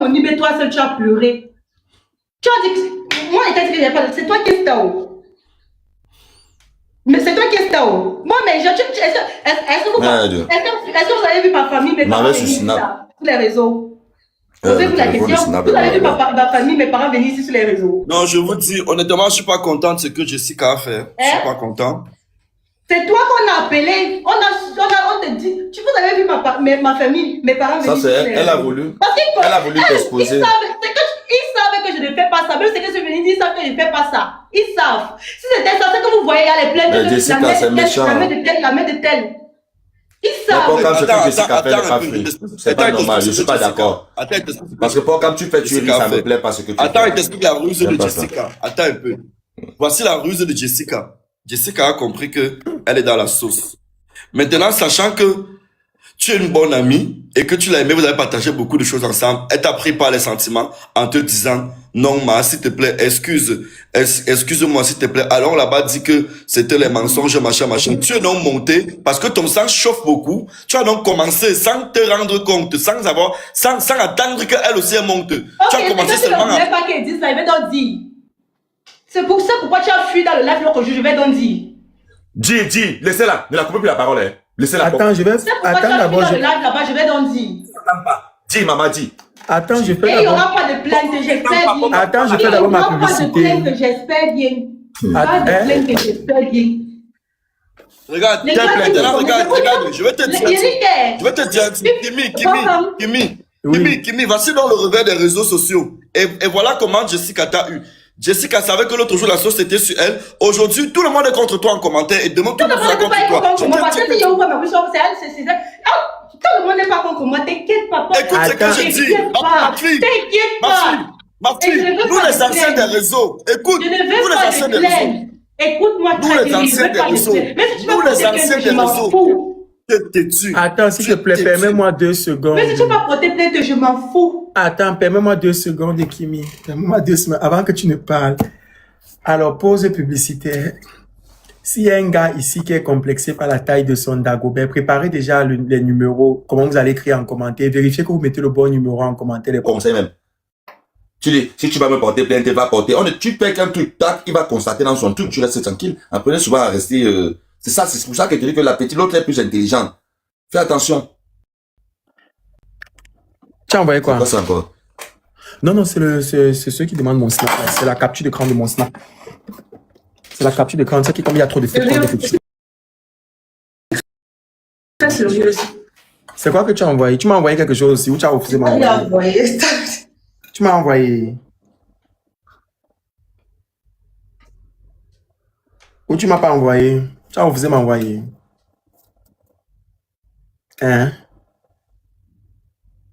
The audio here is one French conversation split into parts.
famille, mais toi seul, tu as pleuré. Tu as dit que moi, c'est toi qui es Tao. Mais c'est toi qui es Tao. Moi, mais est-ce que vous avez vu ma famille, mes parents venir ici là, sur les réseaux? Posez-vous la question. Vous avez vu ma famille, mes parents venir ici sur les réseaux? Non, je vous dis, honnêtement, je ne suis pas content de ce que Jessica a fait. Je ne suis pas content. C'est toi qu'on a appelé. On te dit. Vous avez vu ma famille, mes parents venir ici. Ça, c'est elle a voulu. Elle a voulu t'exposer. Ils savent que je ne fais pas ça. Même si je venais dire, ils savent que je ne fais pas ça. Ils savent. Si c'était ça, c'est que vous voyez, il y a les plaintes de Jessica, c'est méchant. la main de tel. Ils savent. Pour quand ce que Jessica fait n'est pas fait. C'est pas normal, je ne suis pas d'accord. Parce que pour quand tu fais tuerie, ça me plaît pas ce que tu fais. Attends, il t'explique la ruse de Jessica. Attends un peu. Voici la ruse de Jessica. Jessica a compris que elle est dans la sauce. Maintenant, sachant que tu es une bonne amie et que tu l'as aimée, vous avez partagé beaucoup de choses ensemble, elle t'a pris par les sentiments en te disant non, ma, s'il te plaît, excuse-moi, s'il te plaît. Alors là-bas dit que c'était les mensonges, machin. Tu es donc monté parce que ton sang chauffe beaucoup. Tu as donc commencé sans te rendre compte, sans attendre qu'elle aussi monte. Okay, tu as commencé seulement à... pas qu'elle dise ça, il va donc dire. C'est pour ça pourquoi tu as fui dans le live lorsque je vais donc dire. Dis, laissez-la, ne la coupez plus la parole. Hein. Laissez-la. Attends, je vais. Attends d'abord. Je... là-bas, je vais donc dire. Dis, maman, dis. Attends, je fais. Et il n'y aura pas de plainte, j'espère bien. Attends, je fais d'abord ma publicité. Il n'y aura pas de plainte, j'espère bien. Pas de plainte, j'espère bien. Regarde, regarde, je vais te dire, Kimi, voici dans le revers des réseaux sociaux. Et voilà comment Jessica t'a eu. Jessica savait que l'autre jour la sauce était sur elle. Aujourd'hui, tout le monde est contre toi en commentaire et demande tout le monde est contre toi. Tout le monde n'est pas contre moi, t'inquiète pas. Écoute ce que je dis, ma fille, nous les anciens des réseaux, écoute, nous les anciens des réseaux. Écoute-moi, nous les anciens des réseaux, nous les anciens des réseaux. Attends, s'il te plaît, permets-moi 2 secondes. Mais si tu vas porter plainte, je m'en fous. Attends, permets-moi 2 secondes, Kimi. Permets-moi 2 secondes avant que tu ne parles. Alors, pause publicitaire. S'il y a un gars ici qui est complexé par la taille de son Dagobert, préparez déjà les numéros, comment vous allez écrire en commentaire. Vérifiez que vous mettez le bon numéro en commentaire. Les conseils même. Tu dis, si tu vas me porter plainte, tu vas porter. Tu paies qu'un truc, tac, il va constater dans son truc, tu restes tranquille. Apprenez souvent à rester... c'est pour ça que je dis que la petite, l'autre est plus intelligente. Fais attention. Tu as envoyé quoi? C'est quoi ça encore? Non, c'est ceux qui demandent mon snap. C'est la capture d'écran de mon snap. C'est la capture d'écran. C'est comme il y a trop de photos. C'est quoi que tu as envoyé? Tu m'as envoyé quelque chose aussi ou tu as refusé m'envoyer? Tu m'as envoyé. Ou tu m'as pas envoyé? Tu as refusé m'envoyer. Hein?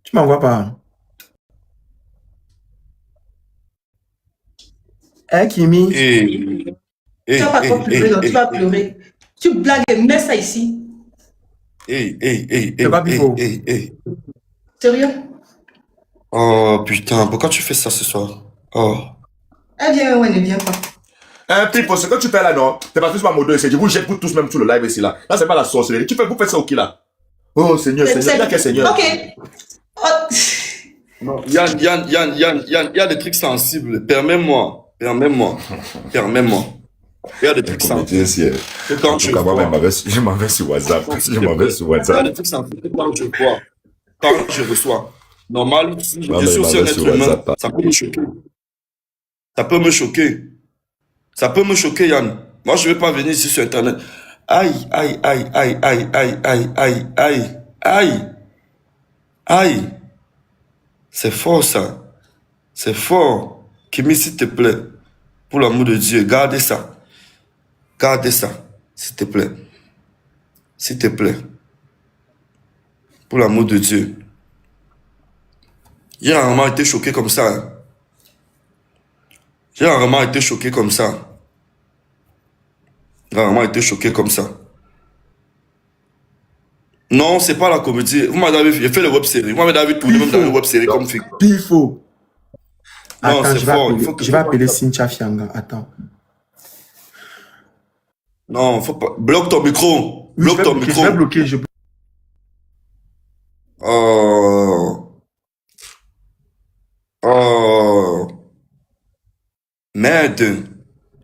Tu m'envoies pas. Hein, Kimi? Tu vas pas pleurer, non, tu vas pleurer. Tu blagues, mets ça ici. C'est pas Bifo. Sérieux? Oh putain, pourquoi tu fais ça ce soir? Oh. Elle vient ou elle ne vient pas? Un petit peu, ce que tu fais là, non? T'es pas plus ma modo, je vous jette pour tous même sur le live ici là. Là, c'est pas la sorcellerie. Vous faites ça au qui là? Oh Seigneur, Seigneur, il y a quel Seigneur? Ok. Non, Yann, il y a des trucs sensibles. Permets-moi. Il y a des trucs sensibles. Quand je m'en vais sur WhatsApp. Il y a des trucs sensibles quand je vois, quand je reçois. Normal, si je suis aussi un être humain, ça peut me choquer. Ça peut me choquer, Yann. Moi, je ne vais pas venir ici sur Internet. Aïe. C'est fort, ça. C'est fort. Kimi, s'il te plaît, pour l'amour de Dieu, gardez ça. S'il te plaît. Pour l'amour de Dieu. J'ai rarement été choqué comme ça. Hein. Non, c'est pas la comédie. Vous m'avez vu, j'ai fait les web-séries. Vous m'avez vu tourner même dans les web-séries comme film. Pifo. Non, attends, c'est fort. Je vais appeler Cynthia Fianga. Attends. Non, faut pas. Bloque ton micro. Oui, je vais bloquer. Oh. Merde.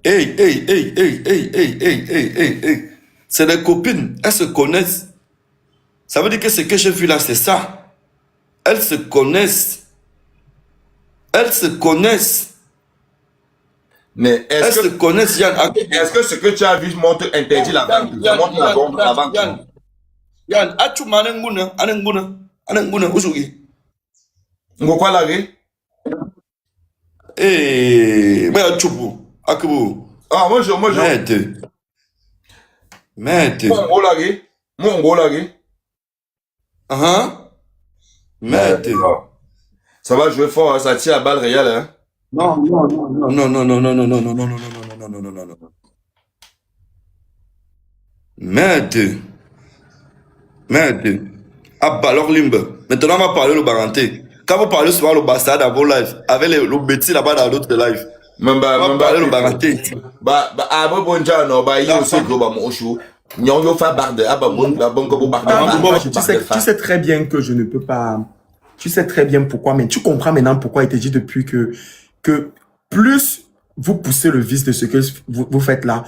Hey, hey, hey, hey, hey, hey, hey, hey, hey, hey. C'est des copines, elles se connaissent. Ça veut dire que ce que j'ai vu là, c'est ça. Elles se connaissent. Elles se connaissent. Mais Elles est-ce se que, connaissent, Yann. est-ce que ce que tu as vu montre interdit la vente? Montre la vente avant Yann, Yann, as-tu manenguna, usugi? Ngokwa lage? Eh, mais chupu, akubu. Ah, moi je. Merde. Merde. Mon lage? Mon lage? Merde. Ça va jouer fort, hein, ça tire à balle réelle, hein? Non, non, non, non, non, non, non, non, non, non, non, non, non, non, non, non, non. Merde. Merde. Ah bah alors limbe. Maintenant on va parler le baranté. Quand vous parlez souvent le bastard dans vos lives, avec le bêtis là-bas dans l'autre live. On va parler le baranté. Abo bonja no ba yi aussi go ba mo chou. Nyon yo fa barde aba bon ko bo barde. Tu sais très bien que je ne peux pas. Tu sais très bien pourquoi, mais tu comprends maintenant pourquoi il te dit depuis que plus vous poussez le vice de ce que vous faites là,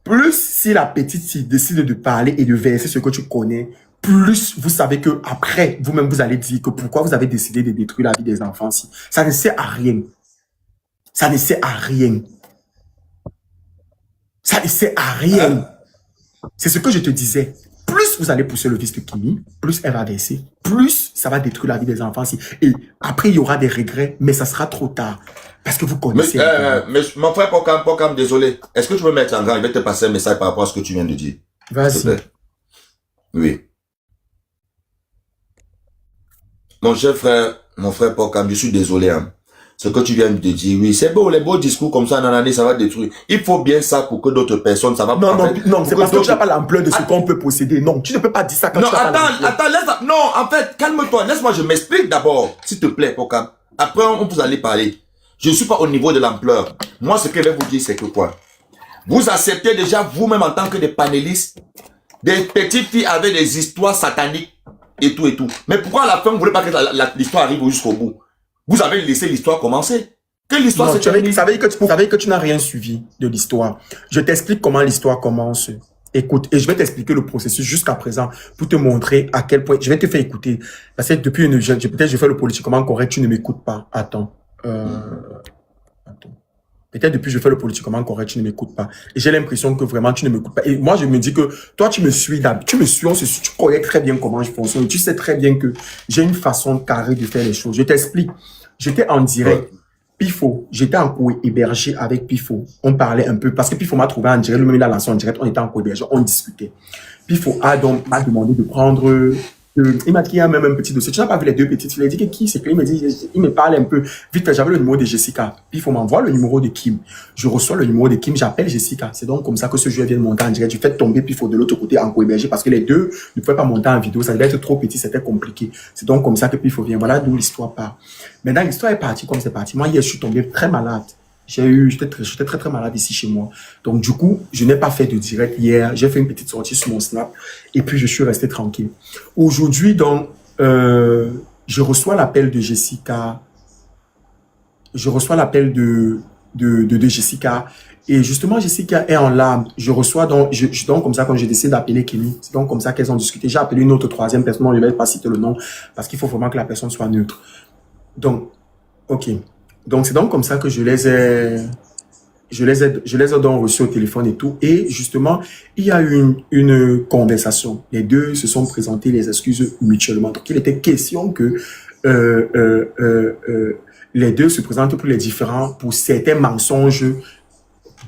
plus si la petite décide de parler et de verser ce que tu connais, plus vous savez que après vous-même vous allez dire que pourquoi vous avez décidé de détruire la vie des enfants. Ça ne sert à rien. Ça ne sert à rien. Ça ne sert à rien. C'est ce que je te disais. Plus vous allez pousser le vice de Kimi, plus elle va verser, plus ça va détruire la vie des enfants. Et après, il y aura des regrets, mais ça sera trop tard. Parce que vous connaissez. Mais mon frère Pokam, désolé. Est-ce que tu peux mettre en grand? Je vais te passer un message par rapport à ce que tu viens de dire. Vas-y. Oui. Mon cher frère, mon frère Pokam, je suis désolé. Hein. Ce que tu viens de dire, oui, c'est beau, les beaux discours comme ça, nanani, ça va détruire. Il faut bien ça pour que d'autres personnes, ça va... Non, c'est parce que tu n'as pas l'ampleur de ce qu'on peut posséder. Non, tu ne peux pas dire ça quand tu as attends, non, en fait, calme-toi, laisse-moi, je m'explique d'abord, s'il te plaît, Pokam. Après, on peut aller parler. Je ne suis pas au niveau de l'ampleur. Moi, ce que je vais vous dire, c'est que quoi? Vous acceptez déjà vous-même en tant que des panélistes, des petites filles avec des histoires sataniques et tout et tout. Mais pourquoi à la fin, vous ne voulez pas que l'histoire arrive jusqu'au bout? Vous avez laissé l'histoire commencer. Que l'histoire se termine. Vous savez que tu n'as rien suivi de l'histoire. Je t'explique comment l'histoire commence. Écoute, et je vais t'expliquer le processus jusqu'à présent pour te montrer à quel point... Je vais te faire écouter. Parce que depuis peut-être je fais le politiquement correct, tu ne m'écoutes pas. Attends. Peut-être depuis je fais le politiquement correct, tu ne m'écoutes pas. Et j'ai l'impression que vraiment tu ne m'écoutes pas. Et moi, je me dis que toi, tu me suis, tu connais très bien comment je fonctionne. Tu sais très bien que j'ai une façon carrée de faire les choses. Je t'explique. J'étais en direct. Pifo, j'étais en co-hébergé avec Pifo. On parlait un peu, parce que Pifo m'a trouvé en direct, lui-même il a lancé en direct, on était en co-hébergé, on discutait. Pifo m'a demandé de prendre... il m'a dit qu'il y a même un petit dossier. Tu n'as pas vu les deux petites filles. Il a dit que qui c'est que il me dit, il me parle un peu. Vite fait, j'avais le numéro de Jessica. Puis il faut m'envoyer le numéro de Kim. Je reçois le numéro de Kim, j'appelle Jessica. C'est donc comme ça que ce jeu vient de monter en direct. Je fais tomber, puis il faut de l'autre côté en co-hébergé parce que les deux ne pouvaient pas monter en vidéo. Ça devait être trop petit, c'était compliqué. C'est donc comme ça que Pifo vient. Voilà d'où l'histoire part. Maintenant, l'histoire est partie comme c'est parti. Moi, hier, je suis tombé très malade. J'étais très malade ici chez moi. Donc, du coup, je n'ai pas fait de direct hier. J'ai fait une petite sortie sur mon Snap et puis je suis resté tranquille. Aujourd'hui, donc, je reçois l'appel de Jessica. Je reçois l'appel de Jessica. Et justement, Jessica est en larmes. Je reçois donc, donc comme ça, quand j'ai décidé d'appeler Kelly, c'est donc comme ça qu'elles ont discuté. J'ai appelé une autre troisième personne, je ne vais pas citer le nom, parce qu'il faut vraiment que la personne soit neutre. Donc, ok. Donc, c'est donc comme ça que je les ai donc reçus au téléphone et tout. Et justement, il y a eu une conversation. Les deux se sont présentés les excuses mutuellement. Donc, il était question que les deux se présentent pour certains mensonges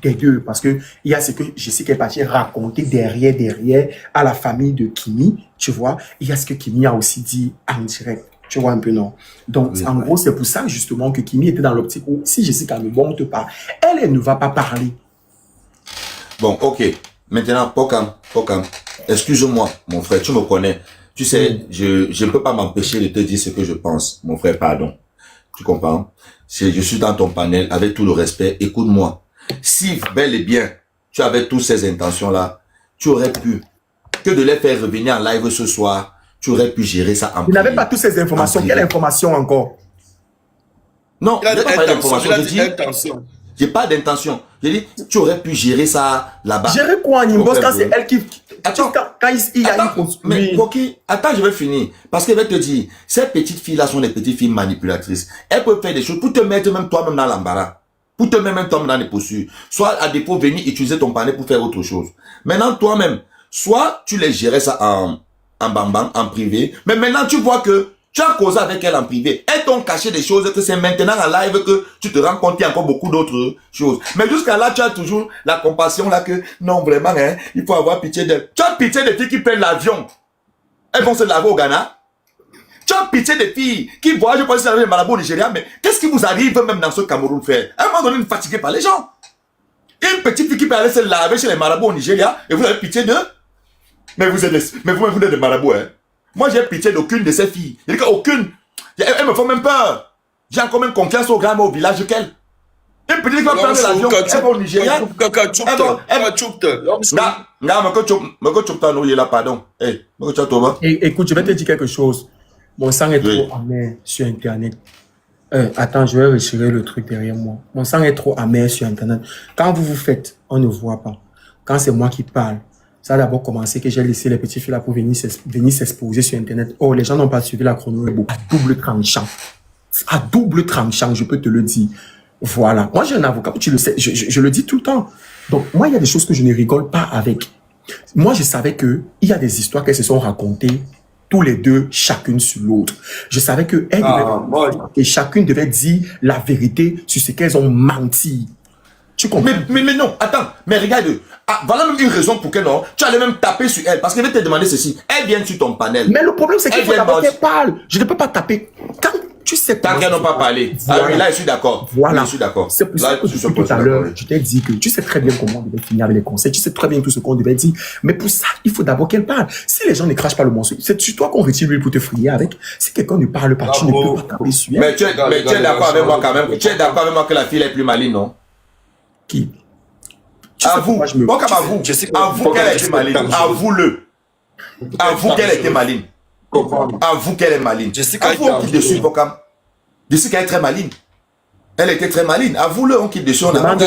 des deux. Parce que il y a ce que Jessica est partie raconter derrière à la famille de Kimi, tu vois. Il y a ce que Kimi a aussi dit en direct. Tu vois un peu, non? Donc, oui, en gros, c'est pour ça, justement, que Kimi était dans l'optique où, si Jessica ne monte pas, elle ne va pas parler. Bon, ok. Maintenant, Pokam, excuse-moi, mon frère, tu me connais. Tu sais, je ne peux pas m'empêcher de te dire ce que je pense. Mon frère, pardon. Tu comprends? Je suis dans ton panel, avec tout le respect. Écoute-moi. Si, bel et bien, tu avais toutes ces intentions-là, tu aurais pu que de les faire revenir en live ce soir. Tu aurais pu gérer ça en privé. Vous n'avez pas toutes ces informations. Quelle information encore? Non, il n'a pas d'informations. J'ai pas d'intention. J'ai dit, tu aurais pu gérer ça là-bas. Gérer quoi en inbox quand c'est elle qui... Attends, quand il y a attends, une mais Poki, attends, je vais finir. Parce qu'elle va te dire, ces petites filles-là sont des petites filles manipulatrices. Elles peuvent faire des choses pour te mettre même toi-même dans l'embarras. Pour te mettre même toi-même dans les postures. Soit à défaut, venir utiliser ton panneau pour faire autre chose. Maintenant, toi-même, soit tu les gérais ça en bambam, en privé. Mais maintenant, tu vois que tu as causé avec elle en privé. Elles t'ont caché des choses que c'est maintenant en live que tu te rends compte qu'il y a encore beaucoup d'autres choses. Mais jusqu'à là, tu as toujours la compassion là que, non, vraiment, hein, il faut avoir pitié d'elles. Tu as pitié des filles qui prennent l'avion. Elles vont se laver au Ghana. Tu as pitié des filles qui voyagent, je pense, dans les marabouts au Nigeria, mais qu'est-ce qui vous arrive même dans ce Cameroun faire? À un moment donné, vous êtes fatigué par les gens. Une petite fille qui peut aller se laver chez les marabouts au Nigeria et vous avez pitié d'eux? Mais vous êtes des marabouts, hein. Moi, j'ai pitié d'aucune de ces filles. Je dis qu'aucune. Elles me font même peur. J'ai encore même confiance au grand au village qu'elle. Une petite qui va prendre l'avion, elle va au Nigeria. Écoute, je vais te dire quelque chose. Mon sang est trop amer sur Internet. Attends, je vais retirer le truc derrière moi. Mon sang est trop amer sur Internet. Quand vous vous faites, on ne voit pas. Quand c'est moi qui parle, ça a d'abord commencé que j'ai laissé les petits filles là pour venir s'exposer sur Internet. Oh, les gens n'ont pas suivi la chronologie. À double tranchant. À double tranchant, je peux te le dire. Voilà. Moi, j'ai un avocat, tu le sais, je le dis tout le temps. Donc, moi, il y a des choses que je ne rigole pas avec. Moi, je savais que il y a des histoires qu'elles se sont racontées tous les deux, chacune sur l'autre. Je savais que et chacune devait dire la vérité sur ce qu'elles ont menti. Tu comprends? Mais non, attends, mais regarde, voilà même une raison pour que non, tu allais même taper sur elle, parce qu'elle va te demander ceci, elle vient sur ton panel. Mais le problème c'est qu'il faut d'abord qu'elle parle. Je ne peux pas taper. Quand tu sais tant qu'elles n'ont pas parlé. Voilà. Ah oui, là je suis d'accord. Voilà. Je suis d'accord. C'est pour ça que tout à l'heure, je t'ai dit que tu sais très bien comment on devait finir avec les conseils, tu sais très bien tout ce qu'on devait dire. Mais pour ça, il faut d'abord qu'elle parle. Si les gens ne crachent pas le morceau, c'est sur toi qu'on retire l'huile pour te frier avec. Si quelqu'un ne parle pas, tu ne peux pas taper sur elle. Mais tu es d'accord avec moi quand même. Tu es d'accord avec moi que la fille est plus maligne, non? Qui? Avoue, avoue qu'elle était maligne. Avoue-le. Avoue qu'elle était maligne. Avoue qu'elle est maligne. Avoue on quitte dessus, Bokam. Jessica est très maligne. Elle était très maligne. Avoue-le, on quitte dessus. Regarde,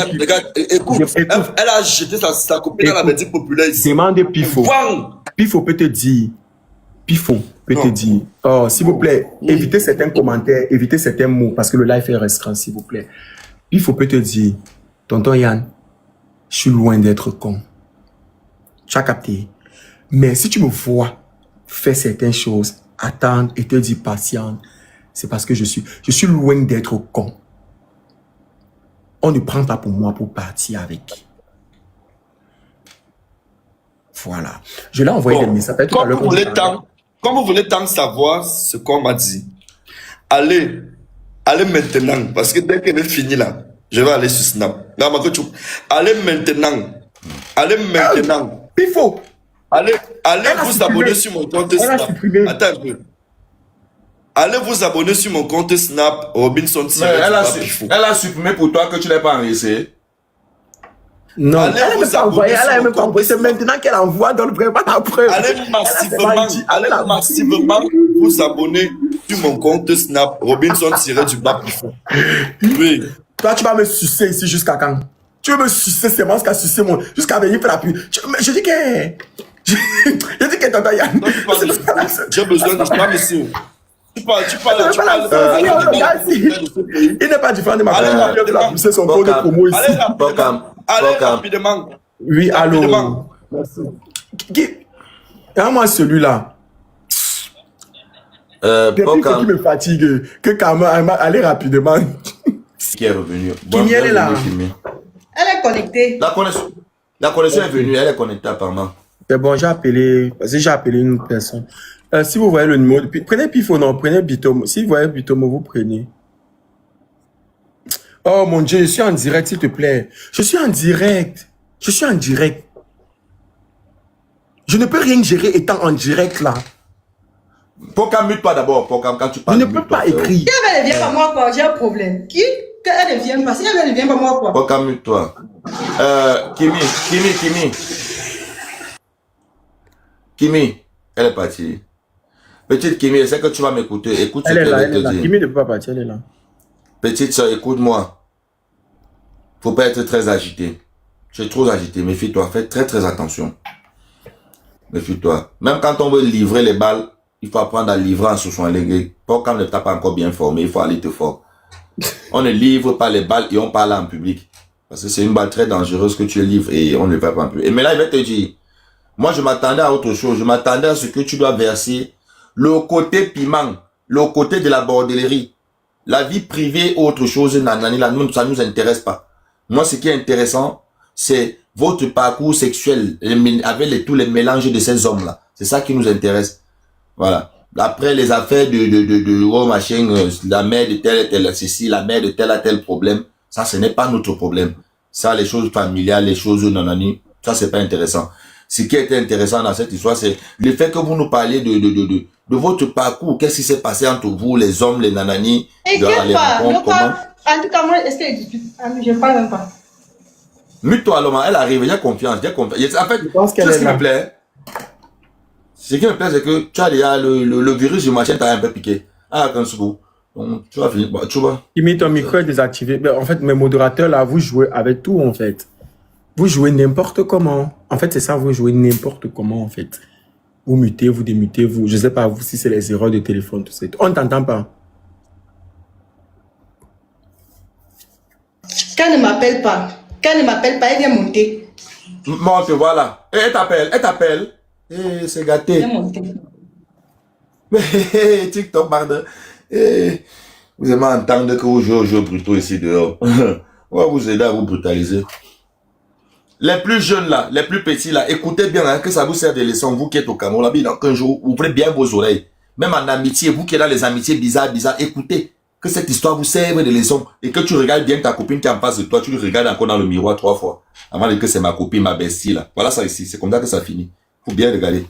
écoute, elle a jeté sa copine dans la médecine populaire ici. Demande Pifo. Pifo peut te dire. Pifo peut te dire. Oh, s'il vous plaît, évitez certains commentaires, évitez certains mots, parce que le live est restreint, s'il vous plaît. Pifo peut te dire, tonton Yann, je suis loin d'être con. Tu as capté. Mais si tu me vois faire certaines choses, attendre et te dire patiente, c'est parce que je suis loin d'être con. On ne prend pas pour moi pour partir avec. Voilà. Je l'ai envoyé des messages. Comme vous voulez tant savoir ce qu'on m'a dit, allez maintenant, parce que dès qu'elle est finie là, je vais aller sur Snap. Allez maintenant. Pifo. Allez vous abonner sur mon compte Snap. Attends un peu. Allez vous abonner sur mon compte Snap, Robinson. Elle a supprimé pour toi que tu l'as pas enregistré. Non, elle n'a même pas envoyé. C'est maintenant qu'elle envoie, donc vraiment la preuve. Allez massivement vous abonner sur mon compte Snap, Robinson-du-bas Pifo. Oui. Toi, tu vas me sucer ici jusqu'à quand? Tu veux me sucer, c'est moi qui a sucé mon... Jusqu'à venir faire la pluie. Je dis que... Je dis que tonton Yann... J'ai besoin de toi, monsieur. Tu parles. Il n'est pas différent de ma part. Il a poussé son code de promo ici. Allez rapidement. Oui, allô. Moi, celui-là. Depuis qui me fatigue, que Kama, allez rapidement. Qui est revenu. Kimi, elle est là. Elle est connectée. La connexion est venue, elle est connectée apparemment. C'est bon, j'ai appelé une personne. Si vous voyez le numéro, prenez Pifo, non, prenez Bitomo. Si vous voyez Bitomo, vous prenez. Oh mon Dieu, je suis en direct, s'il te plaît. Je suis en direct. Je ne peux rien gérer étant en direct là. Pokam, mute-toi d'abord, Pokam, quand tu parles. Je ne peux pas écrire. Elle ne vient pas moi, quoi, j'ai un problème. Qui? Qu'elle ne vient pas. Si elle ne vient pas moi, quoi. Pokam, mute-toi. Kimi, elle est partie. Petite Kimi, je sais que tu vas m'écouter. Écoute ce qu'elle va te dire. Kimi ne peut pas partir, elle est là. Petite soeur, écoute-moi. Faut pas être très agité. Tu es trop agité, méfie-toi. Fais très très attention. Méfie-toi. Même quand on veut livrer les balles, il faut apprendre à livrer en se soigner. Pour quand on n'est pas encore bien formé, il faut aller te fort. On ne livre pas les balles et on parle en public. Parce que c'est une balle très dangereuse que tu livres et on ne le fait pas en public. Et mais là, il va te dire, moi je m'attendais à autre chose. Je m'attendais à ce que tu dois verser le côté piment, le côté de la bordellerie. La vie privée, autre chose, nanani, là, ça ne nous intéresse pas. Moi, ce qui est intéressant, c'est votre parcours sexuel avec tous les mélanges de ces hommes-là. C'est ça qui nous intéresse. Voilà. Après, les affaires de machin, la mère de tel ceci, la mère de tel problème, ça, ce n'est pas notre problème. Ça, les choses familiales, les choses nanani, ça, c'est pas intéressant. Ce qui était intéressant dans cette histoire, c'est le fait que vous nous parliez de votre parcours. Qu'est-ce qui s'est passé entre vous, les hommes, les nanani, Et les rencontres, comment... En tout cas, moi, est-ce qu'elle discute? Je ne parle même pas. Mute-toi, Loma, elle arrive, j'ai confiance, j'ai confiance. En fait, pense qu'elle ce est qui là. me plaît, c'est que tu as déjà le virus du machin t'a un peu piqué. Ah, quand c'est bon. Donc, tu vas finir, bah, tu vois. Kimi, ton micro est désactivé. Mais en fait, mes modérateurs, là, vous jouez avec tout, en fait. Vous jouez n'importe comment. En fait, c'est ça, vous jouez n'importe comment, en fait. Vous mutez, vous démutez, vous. Je sais pas, vous, si c'est les erreurs de téléphone, tout ça. On ne t'entend pas. Quand elle ne m'appelle pas, elle vient monter. Bon, te voilà. Et elle t'appelle. Eh, c'est Elle gâté. vient monter. Mais, TikTok, pardon. Eh, vous aimez entendre que vous jouez aux jeux brutaux ici dehors. On va vous aider à vous brutaliser. Les plus jeunes là, les plus petits là, écoutez bien hein, que ça vous sert de leçon. Vous qui êtes au Cameroun, là, dans 15 jours, ouvrez bien vos oreilles. Même en amitié, vous qui êtes dans les amitiés bizarres, écoutez que cette histoire vous serve de leçon et que tu regardes bien ta copine qui est en face de toi, tu le regardes encore dans le miroir 3 fois avant de dire que c'est ma copine, ma bestie là. Voilà ça ici, c'est comme ça que ça finit. Faut bien regarder.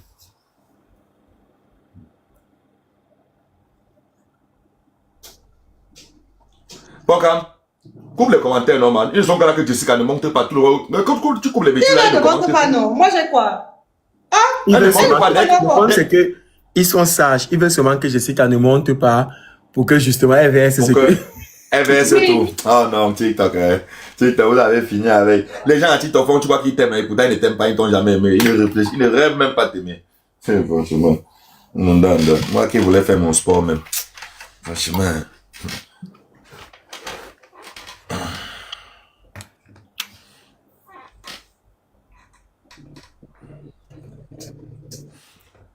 Bon, quand coupe les commentaires normal. Ils sont là que Jessica ne monte pas tout le monde. Mais quand tu coupes les bêtises là, Tu ne montre pas, non. Moi, j'ai quoi? Ils Elle veulent ne montre seulement, pas le d'être. problème, c'est que ils sont sages. Ils veulent seulement que Jessica ne monte pas pour que justement elle verse ce que... Elle verse tout. Oh non, TikTok, hein. TikTok, vous avez fini avec. Les gens à TikTok font, tu vois qu'ils t'aiment, et pourtant ils ne t'aiment pas, ils t'ont jamais aimé. Ils ne réfléchissent, ils ne rêvent même pas t'aimer. C'est franchement. Moi qui voulais faire mon sport même. Franchement.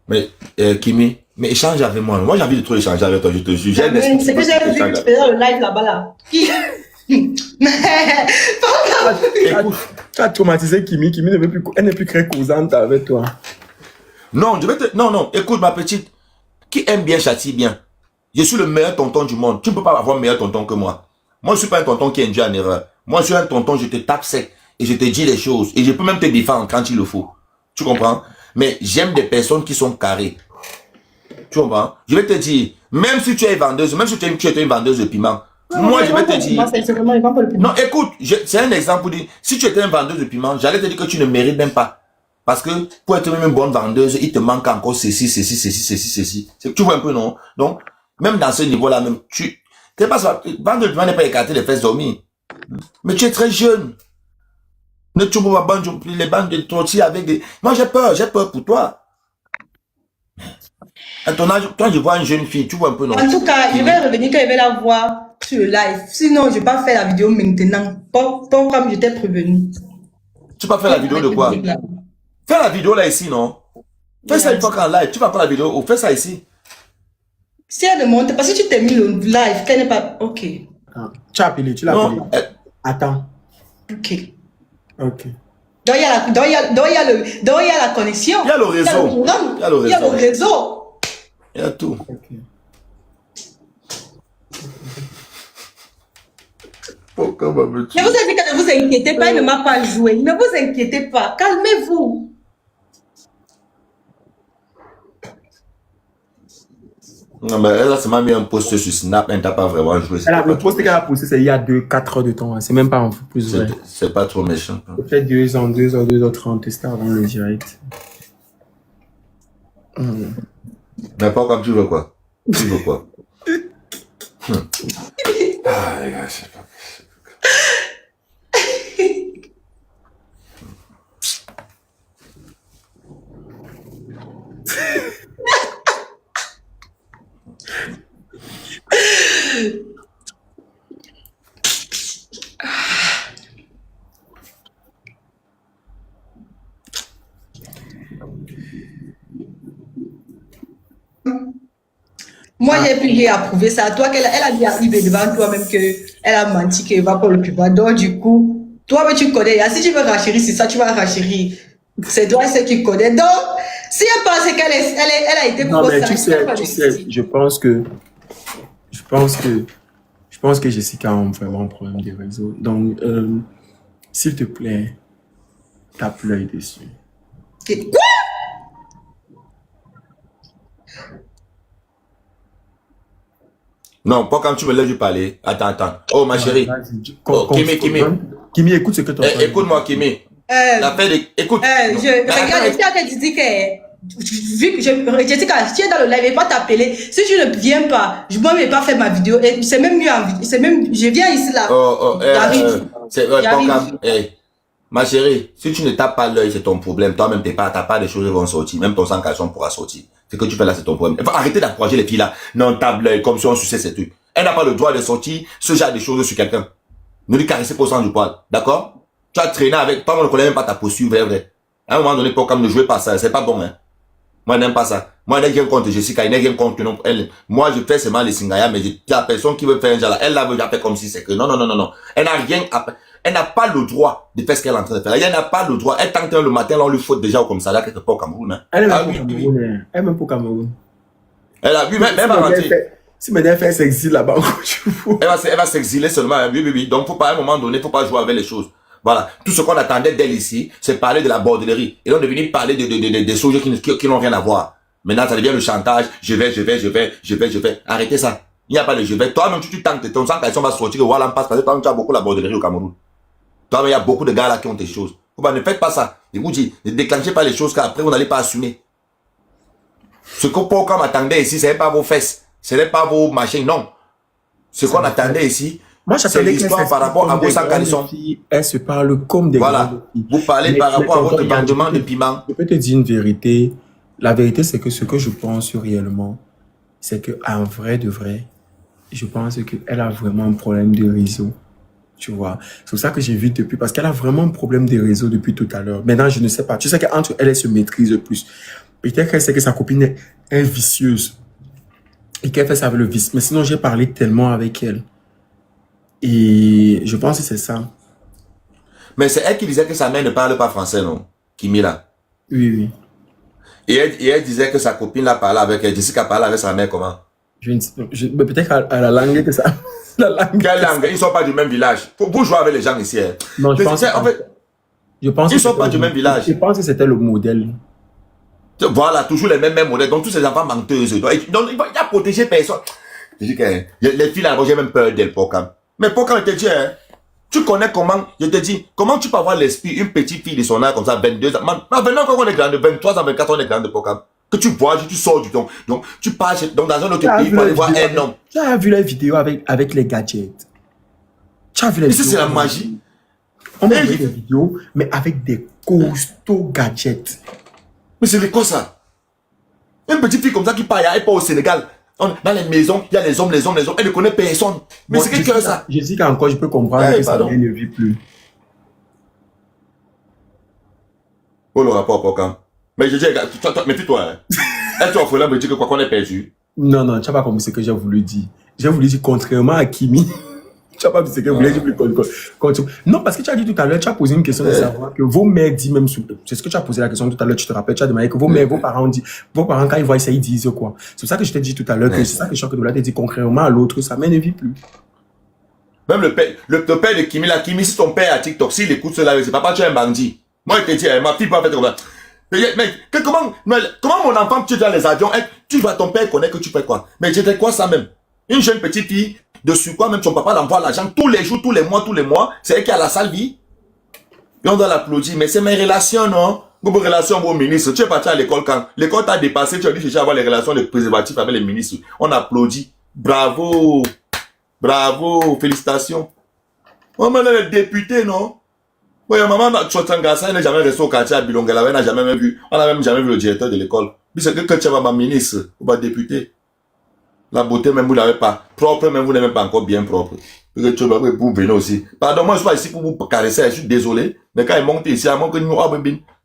Mais, Kimi, mais échange avec moi. Moi, j'ai envie de trop échanger avec toi, je te jure. C'est que j'ai vu que tu faisais le live là-bas là. Qui? Écoute. Tu as traumatisé Kimi. Kimi ne veut plus, elle n'est plus très causante avec toi. Non, non, écoute ma petite. Qui aime bien châtie bien. Je suis le meilleur tonton du monde. Tu ne peux pas avoir meilleur tonton que moi. Moi, je ne suis pas un tonton qui induit en erreur. Moi, je suis un tonton, je te tape sec. Et je te dis les choses. Et je peux même te défendre quand il le faut. Tu comprends? Mais j'aime des personnes qui sont carrées. Tu comprends? Je vais te dire, même si tu es vendeuse, même si tu es une vendeuse de piment, moi, je vais te dire... Non, écoute, c'est un exemple pour dire, si tu étais une vendeuse de piment, j'allais te dire que tu ne mérites même pas. Parce que pour être même une bonne vendeuse, il te manque encore ceci. Tu vois un peu, non? Donc, même dans ce niveau-là, même, t'es pas ça, vendre de piment n'est pas écarté les fesses dormir. Mais tu es très jeune. Ne tu peux pas les bandes de tortilles avec des... Moi, j'ai peur pour toi. À ton âge, quand je vois une jeune fille, tu vois un peu, non? En tout cas, je vais revenir quand je vais la voir sur le live. Sinon, je ne vais pas faire la vidéo maintenant. Pas comme je t'ai prévenu. Tu vas faire la vidéo de quoi? Fais la vidéo là ici, non? Fais ça une fois qu'en live. Tu vas faire la vidéo ou fais ça ici. Si elle ne monte, parce que tu t'es mis le live, qu'elle n'est pas... Ok. Ah, tu as appelé, tu l'as appelé. Attends. Ok. Ok. Donc, il y a la connexion. Il y a le réseau. Il y a le réseau. Il y a tout. Ok. Pourquoi me Je vous ai dit que ne vous inquiétez pas, il ne m'a pas joué. Ne vous inquiétez pas, calmez-vous. Non, mais elle a seulement mis un post sur Snap, elle n'a pas vraiment joué. Le post qu'elle a posté, c'est il y a 4 heures de temps. C'est même pas en plus vrai. C'est pas trop méchant. Peut-être 2h30, c'était avant le direct. Mais pas comme tu veux quoi. Tu veux quoi? Ah, les gars, je sais pas. Moi, j'ai plus rien à prouver. C'est à toi qu'elle a dit arrivé devant toi-même qu'elle a menti, qu'elle va pour le pouvoir. Donc, du coup, toi, mais tu connais. Si tu veux rachérir, c'est ça, tu vas rachérir. C'est toi, c'est qui connaît. Donc, si elle pense qu'elle a été Non, mais tu sais, je pense que Jessica a vraiment un problème des réseaux. Donc, s'il te plaît, tape l'œil dessus. Quoi? Non, pas quand tu me laisses parler. Attends. Oh, ma chérie. Oh, Kimi, écoute ce que tu as écoute-moi, Kimi. Écoute. Regarde, tu dis que, vu que Jessica, si tu es dans le live, et pas t'appeler. Si tu ne viens pas, moi, je vais pas faire ma vidéo. C'est même mieux en vidéo. Je viens ici là. Ma chérie, si tu ne tapes pas l'œil, c'est ton problème. Toi-même, t'as pas des choses qui vont sortir. Même ton sang caleçon pourra sortir. Ce que tu fais là, c'est ton problème. Il faut arrêter d'approcher les filles là. Non, tape l'œil, comme si on suçait ces trucs. Elle n'a pas le droit de sortir ce genre de choses sur quelqu'un. Ne lui caressez pas au sang du poil. D'accord? Tu as traîné avec, toi, on ne connaît même pas ta posture, vrai. À un moment donné, pour comme ne jouez pas ça, c'est pas bon, hein. Moi, je n'aime pas ça. Moi, je n'ai rien contre Jessica, je n'ai rien contre non. Moi, je fais seulement les singaya, mais la personne qui veut faire un genre là, elle la veut faire comme si c'est que non. Elle n'a rien à, elle n'a pas le droit de faire ce qu'elle est en train de faire. Elle n'a pas le droit. Elle tente le matin, là, on lui faute déjà au commissariat quelque part au Cameroun, hein. Elle est même pour Cameroun. Elle a vu, même si Medef fait s'exile là-bas, elle va s'exiler seulement, hein. Oui. Donc, faut pas, à un moment donné, faut pas jouer avec les choses. Voilà. Tout ce qu'on attendait d'elle ici, c'est parler de la bordellerie. Et on est venu parler des sujets qui n'ont rien à voir. Maintenant, ça devient le chantage. Je vais. Arrêtez ça. Il n'y a pas de je vais. Toi-même, tu tentes. Ton sang, quand va sortir, voilà, on passe. Parce que toi, tu as beaucoup la bordellerie au Cameroun. Toi-même, il y a beaucoup de gars là qui ont des choses. Ne faites pas ça. Je vous dis, ne déclenchez pas les choses qu'après, vous n'allez pas assumer. Ce que Pocam attendait ici, ce n'est pas vos fesses. Ce n'est pas vos machins, non. Ce qu'on attendait ici, moi, c'est l'histoire par rapport à vos sang caleçons. Elle se parle comme des voilà. Vous parlez par rapport à votre bandement de piment. Je peux te dire une vérité. La vérité, c'est que ce que je pense réellement, c'est qu'en vrai de vrai, je pense qu'elle a vraiment un problème de réseau. Tu vois. C'est pour ça que j'ai vu depuis, parce qu'elle a vraiment un problème de réseau depuis tout à l'heure. Maintenant, je ne sais pas. Tu sais qu'entre elle, elle se maîtrise plus. Peut-être qu'elle sait que sa copine est vicieuse et qu'elle fait ça avec le vice. Mais sinon, j'ai parlé tellement avec elle. Et je pense que c'est ça. Mais c'est elle qui disait que sa mère ne parle pas français, non? Kimi là. Oui. Et elle disait que sa copine là parlait avec elle. Jessica parlait avec sa mère comment? Peut-être à la langue que ça. La langue. Quelle langue? Ils ne sont pas du même village. Pour jouer avec les gens ici. Hein. Non, je pense ils ne sont pas du même village. Je pense que c'était le modèle. Voilà, toujours les mêmes modèles. Donc tous ces enfants menteuses. Donc il a protégé personne. Je dis que les filles là, j'ai même peur d'elles, Pocam. Mais Pocam, je te dis, hein, tu connais comment, je te dis, comment tu peux avoir l'esprit, une petite fille de son âge comme ça, 22 ans. Maintenant, quand on est grande, 23 ans, 24 ans, on est grande, Pocam. Que tu vois, tu sors du temps. Donc, tu pars dans un autre pays pour aller voir un homme. Tu as vu la vidéo avec les gadgets. Tu as vu les vidéos. C'est la magie. On a vu des vidéos, mais avec des costauds gadgets. Mais c'est quoi ça? Une petite fille comme ça qui part, elle part au Sénégal. Dans les maisons, il y a les hommes. Elle ne connaît personne. Mais c'est quelque chose ça. Je dis qu'encore, je peux comprendre que ça ne vit plus. Oh le rapport, Pocam. Mais je dis, méfie-toi. Hein. Elle t'a offert là, me dit que quoi qu'on est perdu. Non, tu n'as pas compris ce que j'ai voulu dire. J'ai voulu dire contrairement à Kimi. Tu n'as pas vu ce que je voulais dire. Non, parce que tu as dit tout à l'heure, tu as posé une question de savoir que vos mères disent même, c'est ce que tu as posé la question tout à l'heure, tu te rappelles, tu as demandé que vos mères, vos parents quand ils voient ça, ils disent quoi. C'est pour ça que je t'ai dit tout à l'heure que c'est ça que je suis en train de dire, contrairement à l'autre, sa mère ne vit plus. Même le père de Kimi, là, Kimi, si ton père à TikTok, s'il écoute cela, c'est papa, tu es un bandit. Moi, je te dis, ma fille peut faire comme ça. Mais comment mon enfant, tu es dans les avions, tu vois, ton père connaît que tu fais quoi. Mais j'étais quoi ça même? Une jeune petite fille, de sur quoi même son papa l'envoie l'argent tous les jours, tous les mois, c'est elle qui a la sale vie. Et on doit l'applaudir. Mais c'est mes relations, non? Vos relations, vos ministres. Tu es parti à l'école quand? L'école t'a dépassé, tu as dit que j'ai avoir les relations de préservatifs avec les ministres. On applaudit. Bravo. Félicitations. On m'a les députés, non? Oui, maman, elle n'a jamais resté au quartier à Bilongala, on n'a jamais vu le directeur de l'école. Puis c'est que tu vas ma ministre, ou ma député. La beauté, même vous n'avez pas. Propre, même vous n'êtes même pas encore bien propre. Parce que tu vas vous venir aussi. Pardon, moi je suis pas ici pour vous caresser, je suis désolé. Mais quand il monte ici, à moins que nous,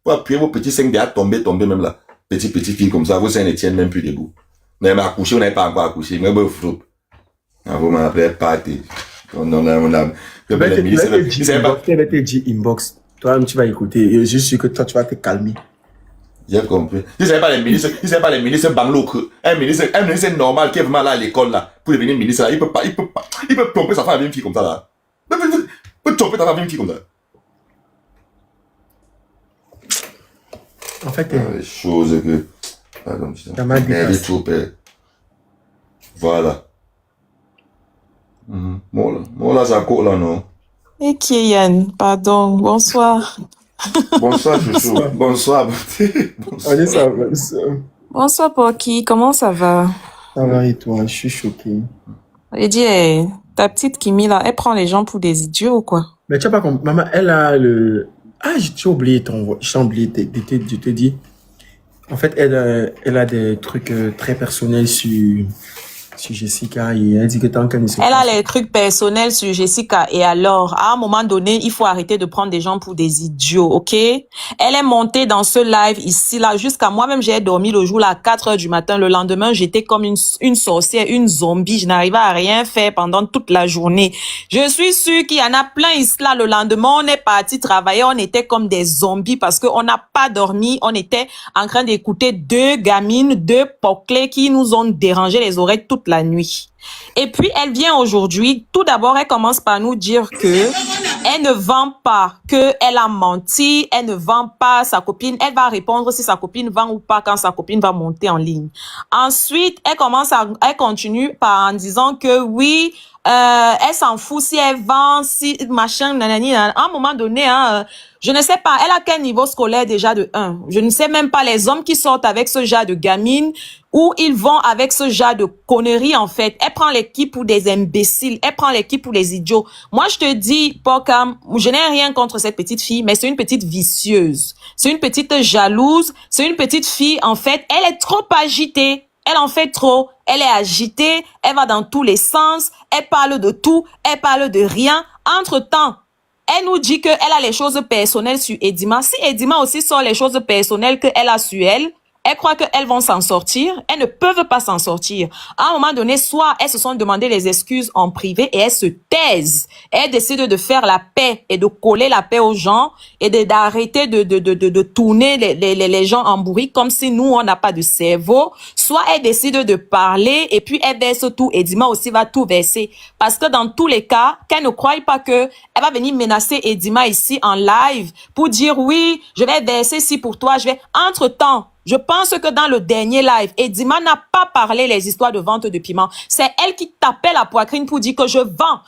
pour appuyer vos petits seins à tomber même là. Petite fille comme ça, vos seins ne tiennent même plus debout. Mais m'a accouché, on n'avait pas encore accouché. Mais bon, flou. Vous m'appelez pas, on a, Je vais te dire inbox. Toi-même, tu vas écouter. Et je suis sûr que toi, tu vas te calmer. J'ai compris. Si c'est pas les ministres Banglo, un ministre normal qui est vraiment là à l'école, là, pour devenir ministre, là, il peut tromper sa femme avec une fille comme ça, là. Il peut tromper ta femme avec une fille comme ça. En fait, Les choses que, pardon, ça m'a dépassé. Voilà. Moi, là, ça court, là, non? Et qui est Yann? Pardon, bonsoir. Bonsoir, chouchou. Bonsoir. On est ça. Bonsoir, Porky, comment ça va? Ça va et toi? Je suis choqué. J'ai dit, ta petite Kimi, là, elle prend les gens pour des idiots ou quoi? Mais tu as pas compris. Maman, elle a le... Ah, j'ai oublié j'ai oublié de te dire. En fait, elle a des trucs très personnels sur Jessica et elle dit que tant qu'elle ne se Elle a les trucs personnels sur Jessica et alors, à un moment donné, il faut arrêter de prendre des gens pour des idiots, ok? Elle est montée dans ce live ici, là, jusqu'à moi-même, j'ai dormi le jour là, à 4 heures du matin. Le lendemain, j'étais comme une sorcière, une zombie. Je n'arrivais à rien faire pendant toute la journée. Je suis sûre qu'il y en a plein ici, là. Le lendemain, on est parti travailler, on était comme des zombies parce qu'on n'a pas dormi. On était en train d'écouter deux gamines, deux poclés qui nous ont dérangé les oreilles toute la nuit. Et puis, elle vient aujourd'hui. Tout d'abord, elle commence par nous dire que elle ne vend pas, que elle a menti, elle ne vend pas sa copine. Elle va répondre si sa copine vend ou pas quand sa copine va monter en ligne. Ensuite, elle continue par en disant que oui, elle s'en fout si elle vend, si machin, nanani, nanana. À un moment donné, je ne sais pas, elle a quel niveau scolaire déjà de 1. Je ne sais même pas les hommes qui sortent avec ce genre de gamine ou ils vont avec ce genre de conneries en fait. Elle prend l'équipe pour des imbéciles, elle prend l'équipe pour les idiots. Moi je te dis, Pokam, je n'ai rien contre cette petite fille, mais c'est une petite vicieuse. C'est une petite jalouse, c'est une petite fille en fait, elle est trop agitée. Elle en fait trop, elle est agitée, elle va dans tous les sens, elle parle de tout, elle parle de rien. Entre-temps, elle nous dit qu'elle a les choses personnelles sur Edima. Si Edima aussi sort les choses personnelles qu'elle a sur elle croit qu'elles vont s'en sortir. Elles ne peuvent pas s'en sortir. À un moment donné, soit elles se sont demandé les excuses en privé et elles se taisent. Elles décident de faire la paix et de coller la paix aux gens et d'arrêter de tourner les gens en bourrique comme si nous, on n'a pas de cerveau. Soit elles décident de parler et puis elles versent tout. Edima aussi va tout verser. Parce que dans tous les cas, qu'elle ne croie pas que elle va venir menacer Edima ici en live pour dire oui, je vais verser ci pour toi. Entre-temps, je pense que dans le dernier live, Edima n'a pas parlé les histoires de vente de piment. C'est elle qui tapait la poitrine pour dire que je vends.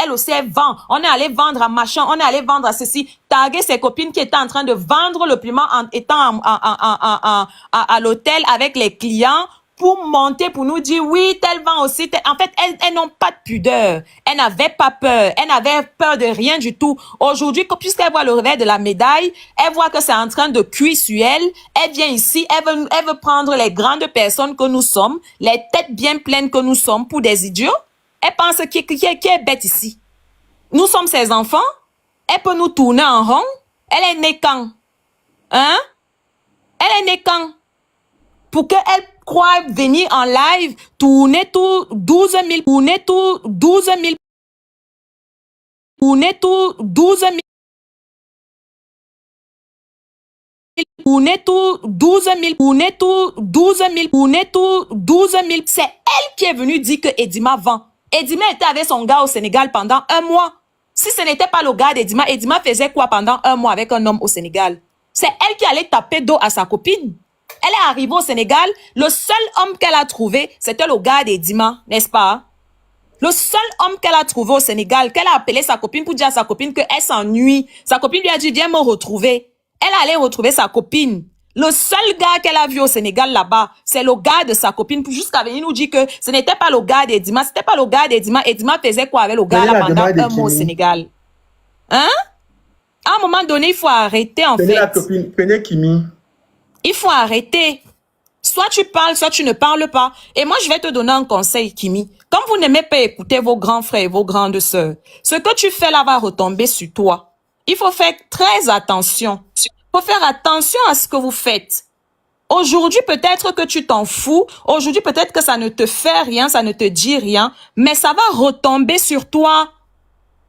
Elle aussi, elle vend. On est allé vendre à machin, on est allé vendre à ceci. Taguer ses copines qui étaient en train de vendre le piment en étant à l'hôtel avec les clients pour monter, pour nous dire, oui, tel vend aussi. En fait, elles n'ont pas de pudeur. Elles n'avaient pas peur. Elles n'avaient peur de rien du tout. Aujourd'hui, puisqu'elle voit le revers de la médaille, elle voit que c'est en train de cuire sur elle. Elle vient ici, elle veut prendre les grandes personnes que nous sommes, les têtes bien pleines que nous sommes pour des idiots. Elle pense qui est bête ici. Nous sommes ses enfants. Elle peut nous tourner en rond. Elle est née quand? Hein? Elle est née quand? Pour qu'elle croit venir en live, tourner tout 12 000, tourner tout 12 000, tourner tout 12 000, tourner tout 12 000, tourner tout 12 000, tourner tout 12 000. C'est elle qui est venue dire que Edima vend. Edima était avec son gars au Sénégal pendant 1 mois. Si ce n'était pas le gars d'Edima, Edima faisait quoi pendant 1 mois avec un homme au Sénégal? C'est elle qui allait taper dos à sa copine. Elle est arrivée au Sénégal, le seul homme qu'elle a trouvé, c'était le gars d'Edima, n'est-ce pas? Le seul homme qu'elle a trouvé au Sénégal, qu'elle a appelé sa copine pour dire à sa copine qu'elle s'ennuie. Sa copine lui a dit, viens me retrouver. Elle allait retrouver sa copine. Le seul gars qu'elle a vu au Sénégal là-bas, c'est le gars de sa copine, jusqu'à venir nous dire que ce n'était pas le gars d'Edima, c'était pas le gars d'Edima. Edima faisait quoi avec le gars là pendant 1 mois au Sénégal? Hein? À un moment donné, il faut arrêter en fait. La copine, prenez Kimi. Il faut arrêter. Soit tu parles, soit tu ne parles pas. Et moi, je vais te donner un conseil, Kimi. Comme vous n'aimez pas écouter vos grands frères et vos grandes sœurs, ce que tu fais là va retomber sur toi. Il faut faire très attention. Il faut faire attention à ce que vous faites. Aujourd'hui, peut-être que tu t'en fous. Aujourd'hui, peut-être que ça ne te fait rien, ça ne te dit rien. Mais ça va retomber sur toi.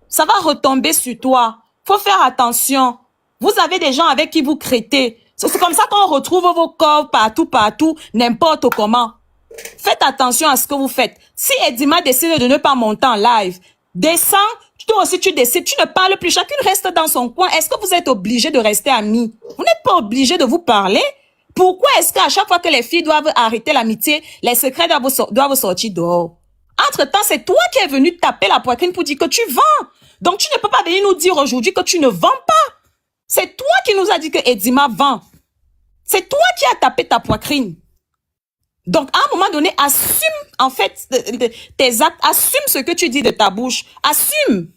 Ça va retomber sur toi. Faut faire attention. Vous avez des gens avec qui vous crétez. C'est comme ça qu'on retrouve vos corps partout, n'importe comment. Faites attention à ce que vous faites. Si Edima décide de ne pas monter en live, descends, toi aussi tu décides, tu ne parles plus, chacune reste dans son coin. Est-ce que vous êtes obligés de rester amis? Vous n'êtes pas obligés de vous parler. Pourquoi est-ce qu'à chaque fois que les filles doivent arrêter l'amitié, les secrets doivent sortir dehors? Entre-temps, c'est toi qui es venu taper la poitrine pour dire que tu vends. Donc, tu ne peux pas venir nous dire aujourd'hui que tu ne vends pas. C'est toi qui nous as dit que Edima vend. C'est toi qui as tapé ta poitrine. Donc, à un moment donné, assume, en fait, tes actes, assume ce que tu dis de ta bouche. Assume.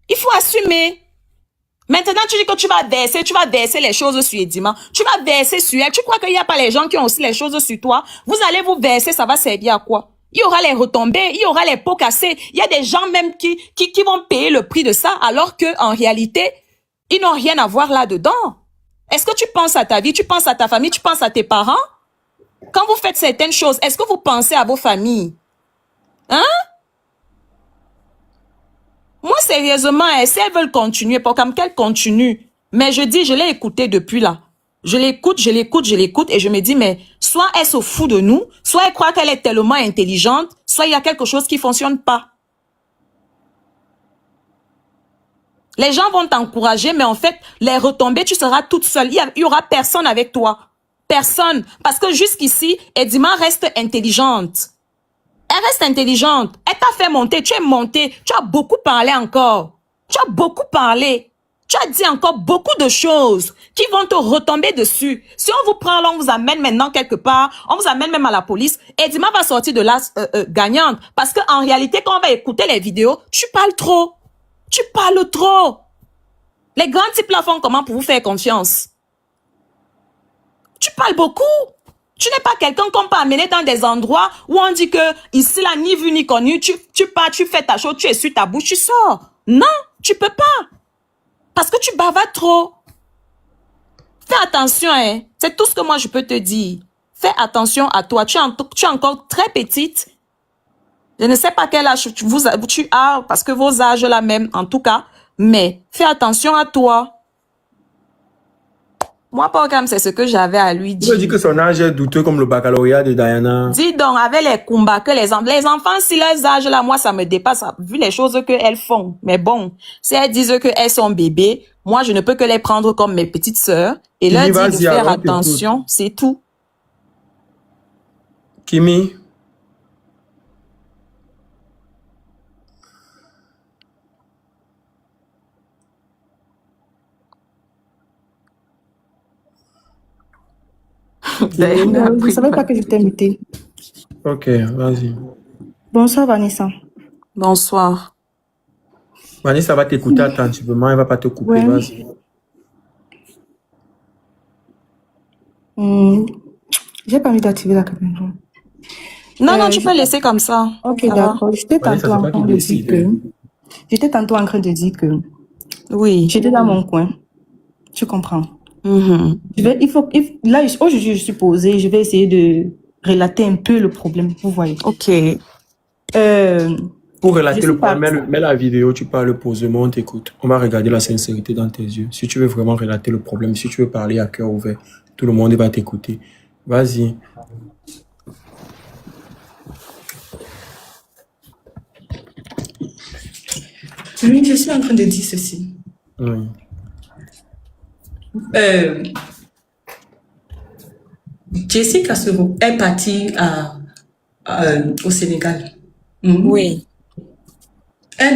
Il faut assumer. Maintenant, tu dis que tu vas verser les choses sur Edima. Tu vas verser sur elle. Tu crois qu'il n'y a pas les gens qui ont aussi les choses sur toi? Vous allez vous verser, ça va servir à quoi? Il y aura les retombées, il y aura les pots cassés. Il y a des gens même qui vont payer le prix de ça, alors que en réalité, ils n'ont rien à voir là-dedans. Est-ce que tu penses à ta vie, tu penses à ta famille, tu penses à tes parents? Quand vous faites certaines choses, est-ce que vous pensez à vos familles? Hein? Moi, sérieusement, si elles veulent continuer, pour qu'elles continuent. Mais je dis, je l'ai écouté depuis là. Je l'écoute, et je me dis, mais soit elle se fout de nous, soit elle croit qu'elle est tellement intelligente, soit il y a quelque chose qui fonctionne pas. Les gens vont t'encourager, mais en fait, les retombées, tu seras toute seule. Il y aura personne avec toi. Personne. Parce que jusqu'ici, Edima reste intelligente. Elle reste intelligente. Elle t'a fait monter. Tu es montée. Tu as beaucoup parlé encore. Tu as beaucoup parlé. Tu as dit encore beaucoup de choses qui vont te retomber dessus. Si on vous prend là, on vous amène maintenant quelque part, on vous amène même à la police, Edima va sortir de là gagnante. Parce qu'en réalité, quand on va écouter les vidéos, tu parles trop. Tu parles trop. Les grands types là font comment pour vous faire confiance? Tu parles beaucoup. Tu n'es pas quelqu'un qu'on peut amener dans des endroits où on dit que ici là, ni vu ni connu, tu pars, tu fais ta chose, tu es sur ta bouche, tu sors. Non, tu peux pas. Parce que tu bavardes trop. Fais attention, hein. C'est tout ce que moi je peux te dire. Fais attention à toi. Tu es encore très petite. Je ne sais pas quel âge tu as, parce que vos âges là même, en tout cas. Mais fais attention à toi. Moi, Porcam, c'est ce que j'avais à lui dire. Tu veux dire que son âge est douteux comme le baccalauréat de Diana? Dis donc, avec les combats que les enfants, si leurs âges là, moi, ça me dépasse, vu les choses qu'elles font. Mais bon, si elles disent qu'elles sont bébés, moi, je ne peux que les prendre comme mes petites sœurs et leur dire de faire attention, c'est tout. Kimi? Je ne savais pas que j'étais mutée. Ok, vas-y. Bonsoir, Vanessa. Bonsoir. Vanessa va t'écouter attentivement, elle va pas te couper, Ouais. vas-y. J'ai pas envie d'activer la caméra. Non, tu peux laisser comme ça. Ok, Ça va. d'accord. J'étais Vanessa, tantôt c'est en toi train qui de décides. dire que... J'étais tantôt en train de dire que Oui. j'étais dans mon coin. Tu comprends? Mhm. Là, aujourd'hui, je suis posée. Je vais essayer de relater un peu le problème. Vous voyez. Ok. Pour relater Je le suis pas- problème, mets la vidéo, tu parles posément, on t'écoute. On va regarder la sincérité dans tes yeux. Si tu veux vraiment relater le problème, si tu veux parler à cœur ouvert, tout le monde va t'écouter. Vas-y. Oui, je suis en train de dire ceci. Oui. Jessica Soro est partie au Sénégal. Mhm. Oui.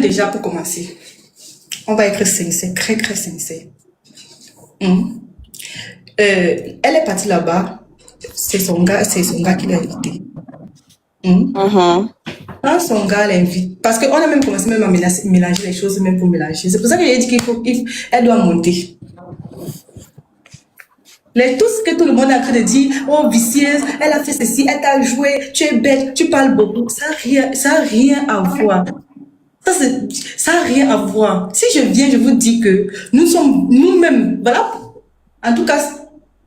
Déjà pour commencer, on va être sincère, très très sincère. Mhm. Elle est partie là-bas, c'est son gars qui l'a invité. Mhm. Mhm. Quand son gars l'invite, parce qu'on a même commencé même à mélanger les choses, même pour mélanger. C'est pour ça que j'ai dit qu'elle doit monter. Tout ce que tout le monde est en train de dire, oh vicieuse, elle a fait ceci, elle t'a joué, tu es bête, tu parles beaucoup, ça n'a rien à voir. Ça n'a rien à voir. Si je viens, je vous dis que nous sommes nous-mêmes, voilà. En tout cas,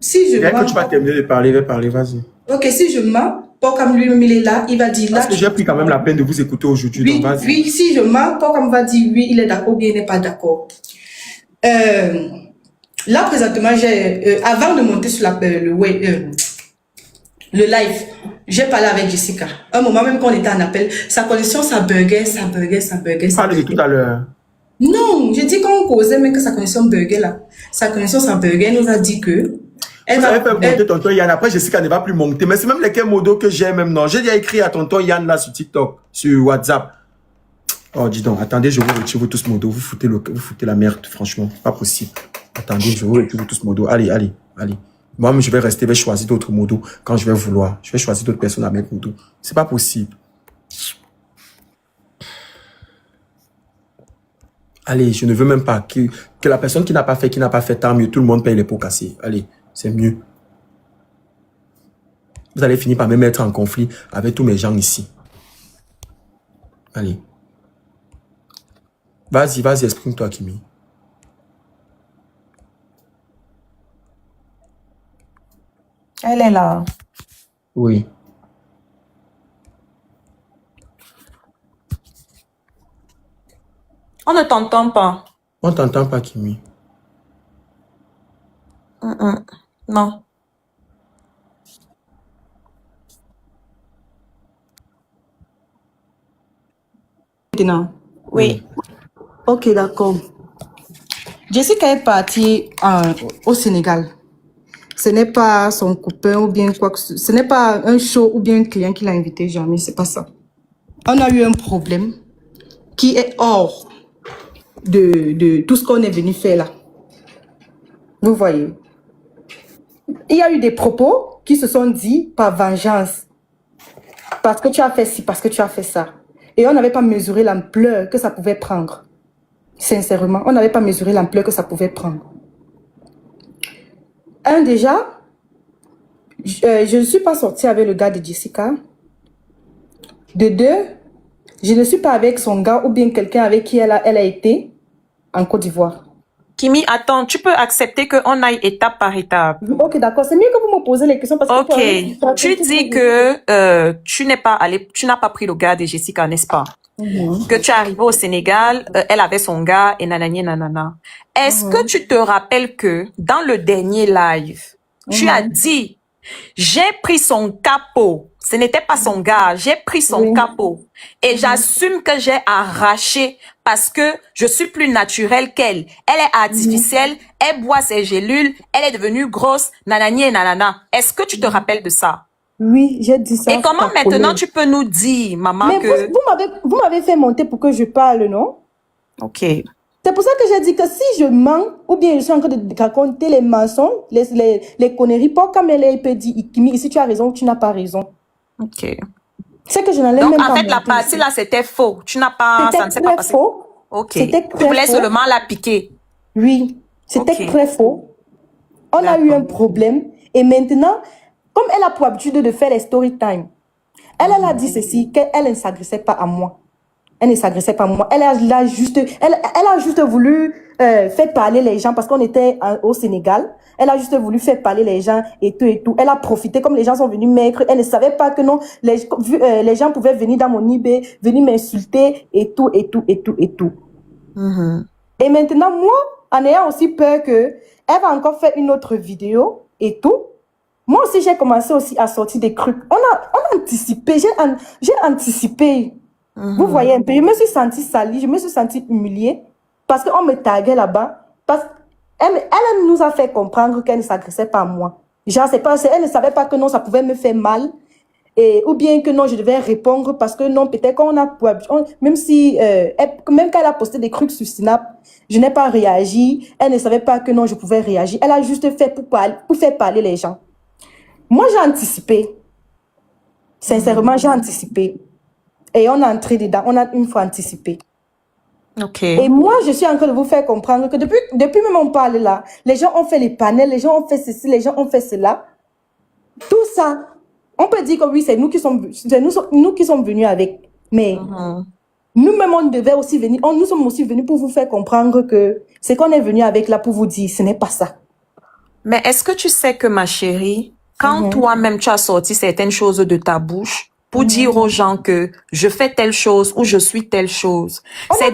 Si je Dès que mens, tu vas terminer de parler, vas-y. ok, si je mens, pas comme lui-même il est là, il va dire là. Parce que j'ai pris quand même la peine de vous écouter aujourd'hui, Oui, donc vas-y. oui, si je mens, pas comme va dire oui, il est d'accord ou bien il n'est pas d'accord. Là, présentement, avant de monter sur le live, j'ai parlé avec Jessica. Un moment même qu'on était en appel, sa connexion, ça buguait. Parle de tout à l'heure. Non, j'ai dit qu'on causait, mais que sa connexion buguait là. Sa connexion, ça buguait. Elle nous a dit que... Vous avez fait monter tonton Yann. Après, Jessica ne va plus monter. Mais c'est même lesquels modos que j'ai même, non. J'ai déjà écrit à tonton Yann là sur TikTok, sur WhatsApp. Oh, dis donc, attendez, je vous retire vous tous modos. Vous foutez la merde, franchement. Pas possible. Attendez, je vous retire vous tous modos. Allez. Moi, je vais rester, je vais choisir d'autres modos quand je vais vouloir. Je vais choisir d'autres personnes à mettre modos. C'est pas possible. Allez, je ne veux même pas que la personne qui n'a pas fait, tant mieux. Tout le monde paye les pots cassés. Allez, c'est mieux. Vous allez finir par me mettre en conflit avec tous mes gens ici. Allez. Vas-y, exprime-toi, Kimi. Elle est là. Oui. On ne t'entend pas. On t'entend pas, Kimi. Non. Maintenant. Oui. Ok, d'accord. Jessica est partie au Sénégal. Ce n'est pas son copain ou bien quoi que ce n'est pas un show ou bien un client qui l'a invité, jamais, c'est pas ça. On a eu un problème qui est hors de tout ce qu'on est venu faire là. Vous voyez. Il y a eu des propos qui se sont dits par vengeance. Parce que tu as fait ci, parce que tu as fait ça. Et on n'avait pas mesuré l'ampleur que ça pouvait prendre. Sincèrement, on n'avait pas mesuré l'ampleur que ça pouvait prendre. Déjà, je ne suis pas sortie avec le gars de Jessica. De deux, je ne suis pas avec son gars ou bien quelqu'un avec qui elle a été en Côte d'Ivoire. Kimi, attends, tu peux accepter qu'on aille étape par étape. Ok, d'accord. C'est mieux que vous me posez les questions parce que... Ok. Tu dis que tu n'as pas pris le gars de Jessica, n'est-ce pas? Que tu es arrivé au Sénégal, elle avait son gars et nanani nanana. Est-ce que tu te rappelles que dans le dernier live, tu as dit, j'ai pris son capot. Ce n'était pas son gars, j'ai pris son capot. Et j'assume que j'ai arraché parce que je suis plus naturelle qu'elle. Elle est artificielle, elle boit ses gélules, elle est devenue grosse, nanani et nanana. Est-ce que tu te rappelles de ça? Oui, j'ai dit ça. Et comment maintenant tu peux nous dire, maman, mais que... vous m'avez fait monter pour que je parle, non? Ok. C'est pour ça que j'ai dit que si je mens, ou bien je suis en train de raconter les mensonges, les conneries, pas comme elle peut dire, Kimi, ici tu as raison ou tu n'as pas raison. Ok. C'est que je n'allais même pas. Donc, en fait, la partie là, c'était faux. Tu n'as pas... Ça ne s'est pas passé. Faux. Ok. C'était Tu voulais seulement la piquer. Oui. C'était très faux. On a eu un problème. Et maintenant, comme elle a pour habitude de faire les story time, elle a dit ceci, qu'elle ne s'agressait pas à moi. Elle ne s'agressait pas à moi. Elle a juste voulu faire parler les gens parce qu'on était au Sénégal. Elle a juste voulu faire parler les gens et tout et tout. Elle a profité comme les gens sont venus maigres. Elle ne savait pas que non, les gens pouvaient venir dans mon eBay, venir m'insulter et tout et tout et tout et tout. Et maintenant, moi, en ayant aussi peur que elle va encore faire une autre vidéo et tout, moi aussi, j'ai commencé aussi à sortir des trucs. On a anticipé, j'ai anticipé. Vous voyez un peu, je me suis sentie salie, je me suis sentie humiliée parce qu'on me taguait là-bas. Parce qu'elle nous a fait comprendre qu'elle ne s'agressait pas à moi. Genre, elle ne savait pas que non, ça pouvait me faire mal. Ou bien que non, je devais répondre parce que non, peut-être qu'on a... Même si, même quand elle a posté des trucs sur Snap, je n'ai pas réagi. Elle ne savait pas que non, je pouvais réagir. Elle a juste fait pour faire parler les gens. Moi, j'ai anticipé. Sincèrement, j'ai anticipé. Et on est entré dedans, on a une fois anticipé. Ok. Et moi, je suis en train de vous faire comprendre que depuis même on parle là, les gens ont fait les panels, les gens ont fait ceci, les gens ont fait cela. Tout ça, on peut dire que oui, c'est nous qui sommes venus avec. Mais nous-mêmes, on devait aussi venir, nous sommes aussi venus pour vous faire comprendre que ce qu'on est venu avec là pour vous dire, ce n'est pas ça. Mais est-ce que tu sais que, ma chérie, quand toi-même tu as sorti certaines choses de ta bouche pour dire aux gens que je fais telle chose ou je suis telle chose, c'est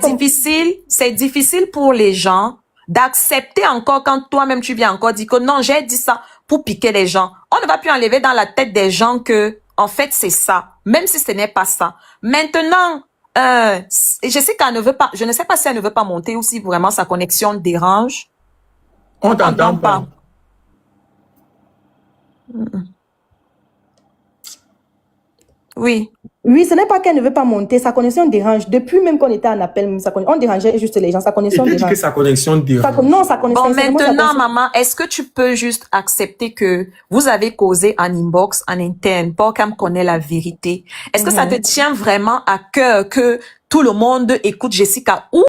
difficile pour les gens d'accepter encore quand toi-même tu viens encore dire que non, j'ai dit ça pour piquer les gens. On ne va plus enlever dans la tête des gens que, en fait, c'est ça, même si ce n'est pas ça. Maintenant, Jessica ne veut pas, je ne sais pas si elle ne veut pas monter ou si vraiment sa connexion dérange. On t'entend pas. Oui. Oui, ce n'est pas qu'elle ne veut pas monter, sa connexion dérange. Depuis même qu'on était en appel, on dérangeait juste les gens, sa connexion Il te dit dérange. que sa connexion dérange. Non, sa connexion Bon, sincèrement, sa maintenant, connexion- maman, est-ce que tu peux juste accepter que vous avez causé en inbox, en interne, Porcam connaît la vérité? Est-ce que ça te tient vraiment à cœur que tout le monde écoute Jessica ou